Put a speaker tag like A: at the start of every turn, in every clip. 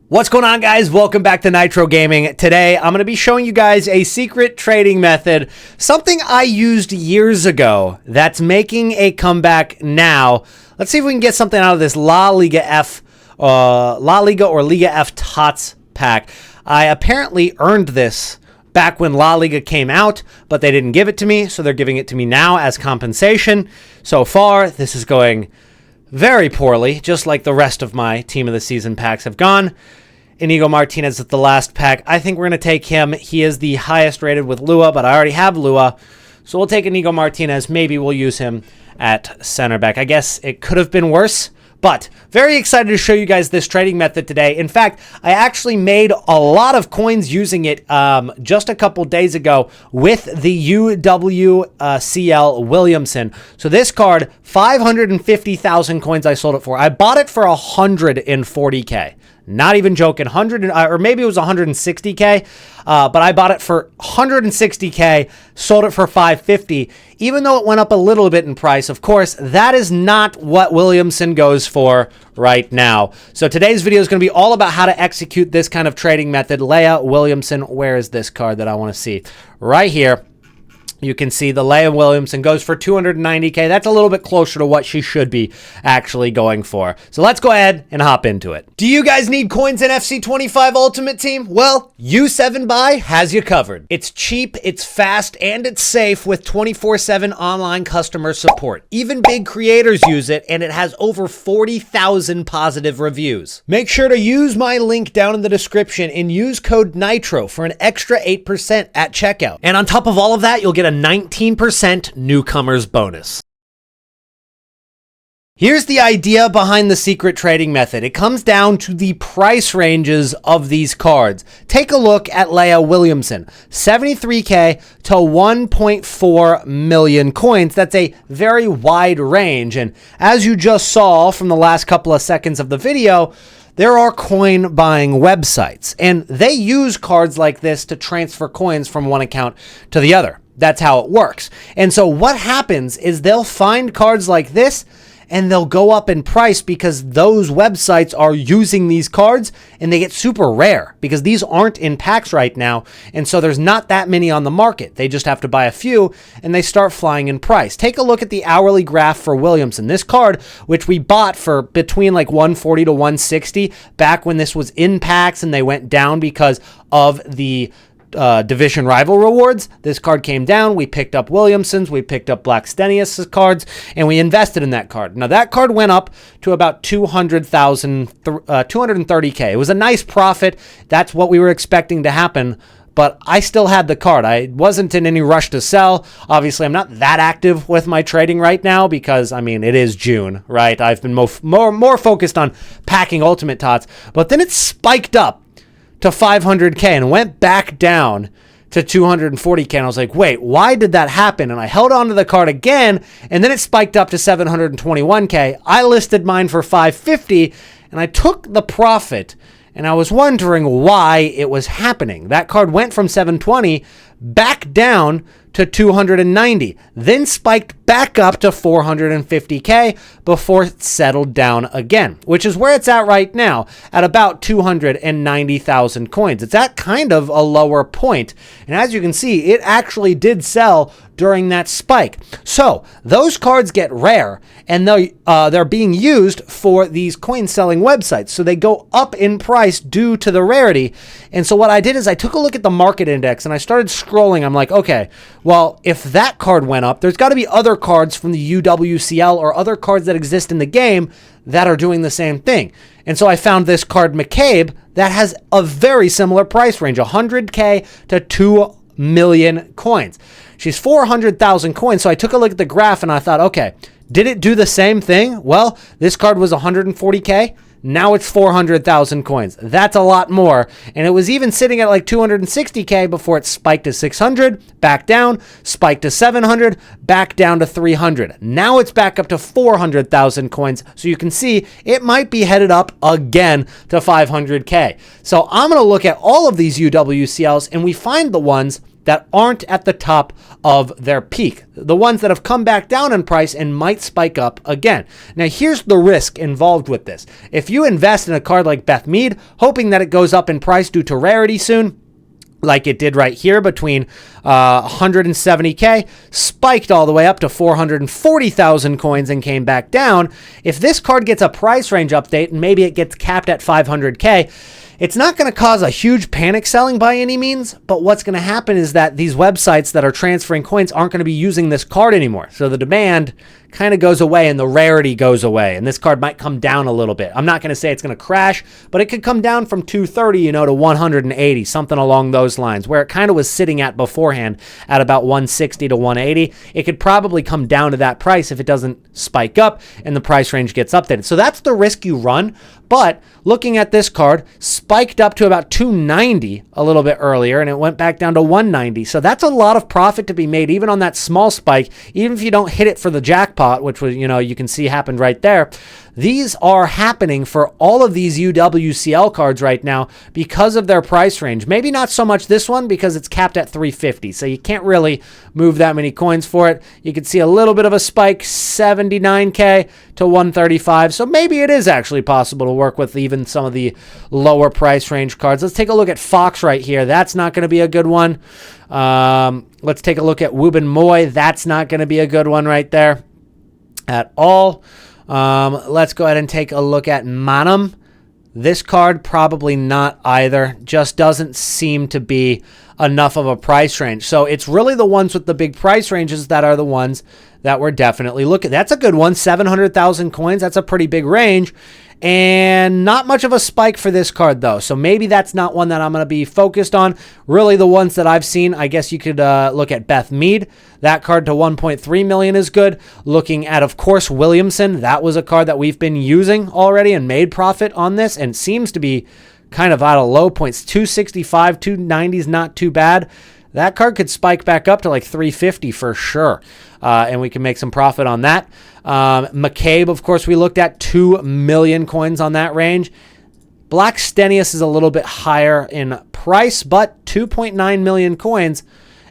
A: What's going on, guys? Welcome back to Nitro Gaming. Today, I'm going to be showing you guys a secret trading method, something I used years ago that's making a comeback now. Let's see if we can get something out of this La Liga or Liga F Tots pack. I apparently earned this back when La Liga came out, but they didn't give it to me, so they're giving it to me now as compensation. So far, this is going very poorly, just like the rest of my Team of the Season packs have gone. Inigo Martinez is the last pack. I think we're going to take him. He is the highest rated with Lua, but I already have Lua. So we'll take Inigo Martinez. Maybe we'll use him at center back. I guess it could have been worse, but very excited to show you guys this trading method today. In fact, I actually made a lot of coins using it just a couple days ago with the UWCL Williamson. So this card, 550,000 coins I sold it for. I bought it for 140K. Not even joking, 100 or maybe it was 160K, but I bought it for 160K, sold it for 550. Even though it went up a little bit in price, of course, that is not what Williamson goes for right now. So today's video is going to be all about how to execute this kind of trading method. Leia Williamson, where is this card that I want to see? Right here. You can see the Leia Williamson goes for 290K. That's a little bit closer to what she should be actually going for. So let's go ahead and hop into it. Do you guys need coins in FC25 Ultimate Team? Well, U7Buy has you covered. It's cheap, it's fast, and it's safe with 24/7 online customer support. Even big creators use it, and it has over 40,000 positive reviews. Make sure to use my link down in the description and use code NITRO for an extra 8% at checkout. And on top of all of that, you'll get a 19% newcomers bonus. Here's the idea behind the secret trading method. It comes down to the price ranges of these cards. Take a look at Leia Williamson, 73K to 1.4 million coins. That's a very wide range. And as you just saw from the last couple of seconds of the video, there are coin buying websites, and they use cards like this to transfer coins from one account to the other. That's how it works. And so what happens is they'll find cards like this and they'll go up in price because those websites are using these cards, and they get super rare because these aren't in packs right now. And so there's not that many on the market. They just have to buy a few and they start flying in price. Take a look at the hourly graph for Williamson. This card, which we bought for between like 140 to 160 back when this was in packs and they went down because of the division rival rewards. This card came down. We picked up Williamson's, we picked up Blackstenius' cards, and we invested in that card. Now that card went up to about 230K. It was a nice profit. That's what we were expecting to happen, but I still had the card. I wasn't in any rush to sell. Obviously, I'm not that active with my trading right now because, I mean, it is June, right? I've been more focused on packing Ultimate Tots, but then it spiked up to 500K and went back down to 240K. And I was like, wait, why did that happen? And I held on to the card again, and then it spiked up to 721K. I listed mine for 550, and I took the profit, and I was wondering why it was happening. That card went from 720 back down to 290, then spiked back up to 450K before it settled down again, which is where it's at right now at about 290,000 coins. It's at kind of a lower point. And as you can see, it actually did sell during that spike. So those cards get rare, and they're being used for these coin selling websites. So they go up in price due to the rarity. And so what I did is I took a look at the market index and I started scrolling. I'm like, okay, well, if that card went up, there's got to be other cards from the UWCL or other cards that exist in the game that are doing the same thing. And so I found this card McCabe that has a very similar price range, 100K to 2 million coins. She's 400,000 coins. So I took a look at the graph and I thought, okay, did it do the same thing? Well, this card was 140K. Now it's 400,000 coins. That's a lot more. And it was even sitting at like 260K before it spiked to 600, back down, spiked to 700, back down to 300. Now it's back up to 400,000 coins. So you can see it might be headed up again to 500K. So I'm going to look at all of these UWCLs and we find the ones that aren't at the top of their peak. The ones that have come back down in price and might spike up again. Now, here's the risk involved with this. If you invest in a card like Beth Mead, hoping that it goes up in price due to rarity soon, like it did right here between 170K, spiked all the way up to 440,000 coins and came back down. If this card gets a price range update and maybe it gets capped at 500K, it's not going to cause a huge panic selling by any means, but what's going to happen is that these websites that are transferring coins aren't going to be using this card anymore. So the demand kind of goes away and the rarity goes away, and this card might come down a little bit. I'm not going to say it's going to crash, but it could come down from 230, to 180, something along those lines, where it kind of was sitting at beforehand at about 160 to 180. It could probably come down to that price if it doesn't spike up and the price range gets updated. So that's the risk you run. But looking at this card, spiked up to about 290 a little bit earlier, and it went back down to 190. So that's a lot of profit to be made, even on that small spike, even if you don't hit it for the jackpot, which was, you can see happened right there. These are happening for all of these UWCL cards right now because of their price range. Maybe not so much this one because it's capped at 350, so you can't really move that many coins for it. You can see a little bit of a spike, 79K to 135, so maybe it is actually possible to work with even some of the lower price range cards. Let's take a look at Fox right here. That's not going to be a good one. Let's take a look at Wubin Moy. That's not going to be a good one right there at all. Let's go ahead and take a look at Manam. This card, probably not either. Just doesn't seem to be enough of a price range. So it's really the ones with the big price ranges that are the ones that we're definitely looking. That's a good one. 700,000 coins. That's a pretty big range. And not much of a spike for this card, though. So maybe that's not one that I'm going to be focused on. Really, the ones that I've seen, I guess you could look at Beth Mead. That card to 1.3 million is good. Looking at, of course, Williamson. That was a card that we've been using already and made profit on this, and seems to be kind of out of low points. 265, 290 is not too bad. That card could spike back up to like 350 for sure, and we can make some profit on that. McCabe, of course, we looked at 2 million coins on that range. Black Stenius is a little bit higher in price, but 2.9 million coins.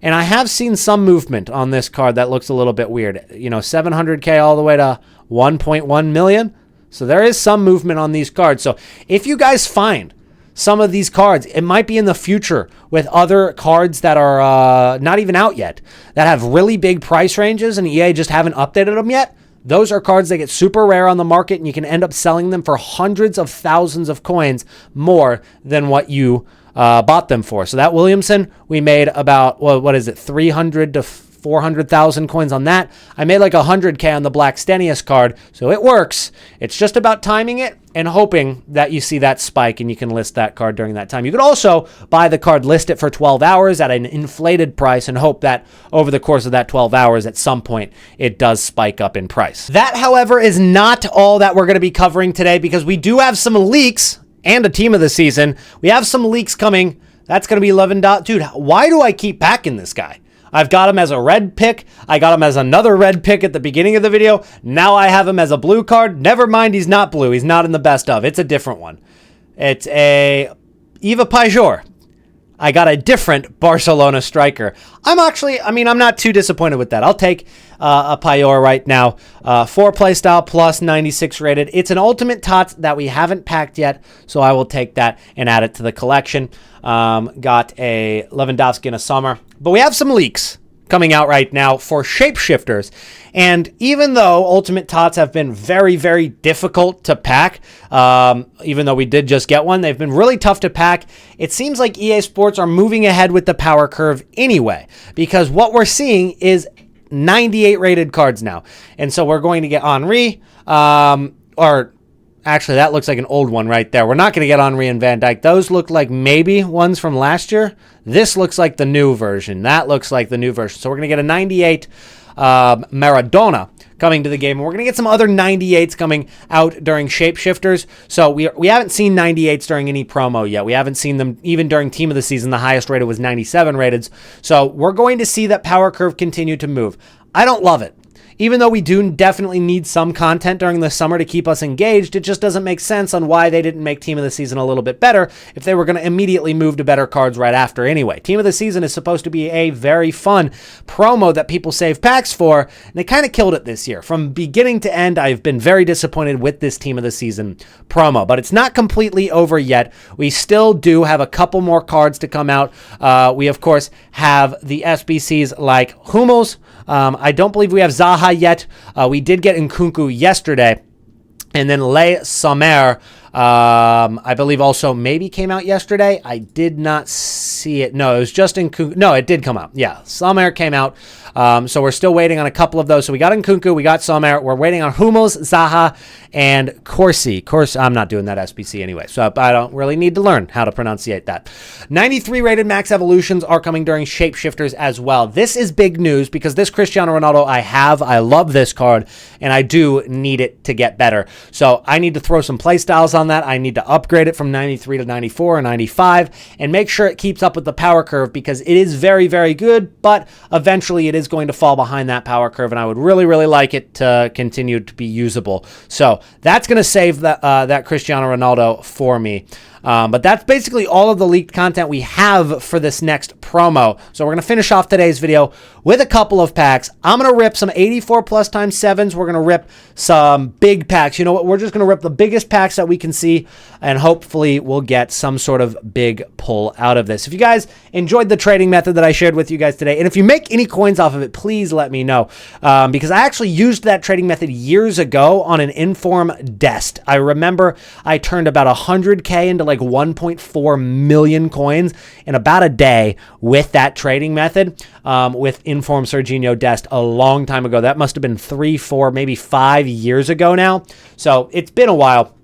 A: And I have seen some movement on this card that looks a little bit weird. 700K all the way to 1.1 million. So there is some movement on these cards. So if you guys find some of these cards, it might be in the future with other cards that are not even out yet, that have really big price ranges and EA just haven't updated them yet. Those are cards that get super rare on the market, and you can end up selling them for hundreds of thousands of coins more than what you bought them for. So that Williamson, we made about, 300 to 400,000 coins on that. I made like 100K on the Black Stenius card, so it works. It's just about timing it and hoping that you see that spike and you can list that card during that time. You could also buy the card, list it for 12 hours at an inflated price, and hope that over the course of that 12 hours, at some point, it does spike up in price. That, however, is not all that we're going to be covering today, because we do have some leaks and a team of the season. We have some leaks coming. That's going to be 11. Dude, why do I keep packing this guy? I've got him as a red pick. I got him as another red pick at the beginning of the video. Now I have him as a blue card. Never mind, he's not blue. He's not in the best of. It's a different one. It's a Eva Pajor. I got a different Barcelona striker. I'm not too disappointed with that. I'll take a Pajor right now. 4 playstyle plus 96 rated. It's an ultimate tots that we haven't packed yet, so I will take that and add it to the collection. Got a Lewandowski in a summer. But we have some leaks coming out right now for shapeshifters. And even though Ultimate Tots have been very, very difficult to pack, even though we did just get one, they've been really tough to pack. It seems like EA Sports are moving ahead with the power curve anyway, because what we're seeing is 98 rated cards now. And so we're going to get Henry, actually, that looks like an old one right there. We're not going to get Henry and Van Dijk. Those look like maybe ones from last year. This looks like the new version. That looks like the new version. So we're going to get a 98 Maradona coming to the game. And we're going to get some other 98s coming out during Shapeshifters. So we haven't seen 98s during any promo yet. We haven't seen them even during Team of the Season. The highest rated was 97 rated. So we're going to see that power curve continue to move. I don't love it. even though we do definitely need some content during the summer to keep us engaged, it just doesn't make sense on why they didn't make Team of the Season a little bit better if they were going to immediately move to better cards right after anyway. Team of the Season is supposed to be a very fun promo that people save packs for, and they kind of killed it this year. From beginning to end, I've been very disappointed with this Team of the Season promo, but it's not completely over yet. We still do have a couple more cards to come out. We, of course, have the SBCs like Hummels. I don't believe we have Zaha yet. We did get Nkunku yesterday. And then Le Sommer, I believe also maybe came out yesterday. I did not see it. No, it was just Nkunku. No, it did come out. Yeah, Sommer came out. So we're still waiting on a couple of those. So we got Nkunku, we got Sommer. We're waiting on Hummels, Zaha, and Corsi. I'm not doing that SBC anyway, so I don't really need to learn how to pronunciate that. 93 rated max evolutions are coming during shapeshifters as well. This is big news because this Cristiano Ronaldo I love this card, and I do need it to get better. So I need to throw some play styles on that. I need to upgrade it from 93 to 94 and 95 and make sure it keeps up with the power curve because it is very, very good, but eventually it is going to fall behind that power curve, and I would really, really like it to continue to be usable. So that's going to save that Cristiano Ronaldo for me. But that's basically all of the leaked content we have for this next promo. So we're going to finish off today's video with a couple of packs. I'm going to rip some 84 plus times 7s. We're going to rip some big packs. You know what? We're just going to rip the biggest packs that we can see, and hopefully we'll get some sort of big pull out of this. If you guys enjoyed the trading method that I shared with you guys today, and if you make any coins off of it, please let me know. Because I actually used that trading method years ago on an Inform Dest. I remember I turned about 100K into like 1.4 million coins in about a day with that trading method with Inform Serginho Dest a long time ago. That must have been 3, 4, maybe 5 years ago now. So it's been a while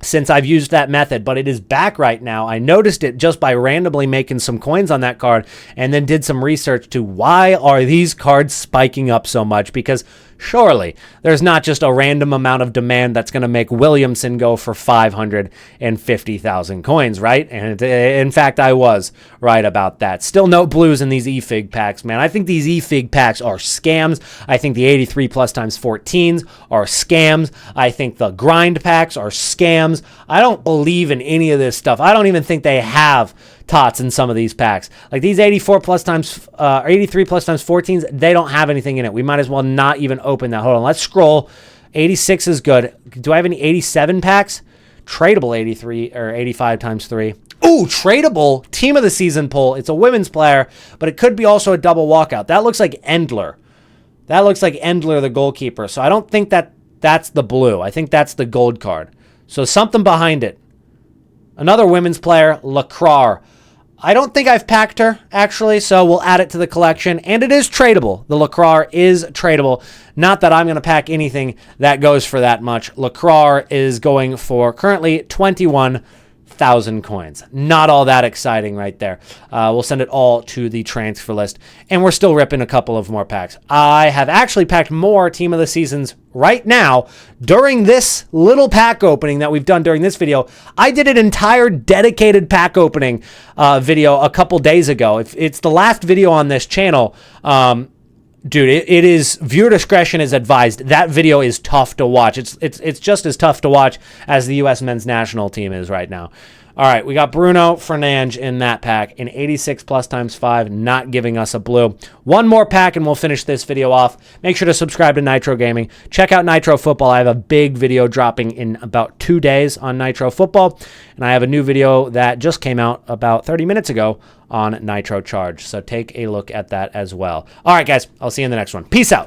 A: since I've used that method, but it is back right now. I noticed it just by randomly making some coins on that card and then did some research to why are these cards spiking up so much, because surely there's not just a random amount of demand that's going to make Williamson go for 550,000 coins, right? And in fact, I was right about that. Still no blues in these eFig packs, man. I think these eFig packs are scams. I think the 83 plus times 14s are scams. I think the grind packs are scams. I don't believe in any of this stuff. I don't even think they have tots in some of these packs. Like these 84 plus times, 83 plus times 14s, they don't have anything in it. We might as well not even open that. Hold on, let's scroll. 86 is good. Do I have any 87 packs? Tradable 83 or 85 times 3. Ooh, tradable Team of the Season pull. It's a women's player, but it could be also a double walkout. That looks like Endler. That looks like Endler, the goalkeeper. So I don't think that's the blue. I think that's the gold card. So something behind it. Another women's player, Lacrar. I don't think I've packed her, actually, so we'll add it to the collection. And it is tradable. The Lacrar is tradable. Not that I'm going to pack anything that goes for that much. Lacrar is going for currently 21,000 coins. Not all that exciting right there. We'll send it all to the transfer list. And we're still ripping a couple of more packs. I have actually packed more Team of the Seasons right now during this little pack opening that we've done during this video. I did an entire dedicated pack opening video a couple days ago. If it's the last video on this channel, dude, it is, viewer discretion is advised. That video is tough to watch. It's just as tough to watch as the U.S. men's national team is right now. All right, we got Bruno Fernandes in that pack, in 86 plus times 5, not giving us a blue. One more pack and we'll finish this video off. Make sure to subscribe to Nitro Gaming. Check out Nitro Football. I have a big video dropping in about 2 days on Nitro Football, and I have a new video that just came out about 30 minutes ago on Nitro Charged. So take a look at that as well. All right, guys, I'll see you in the next one. Peace out.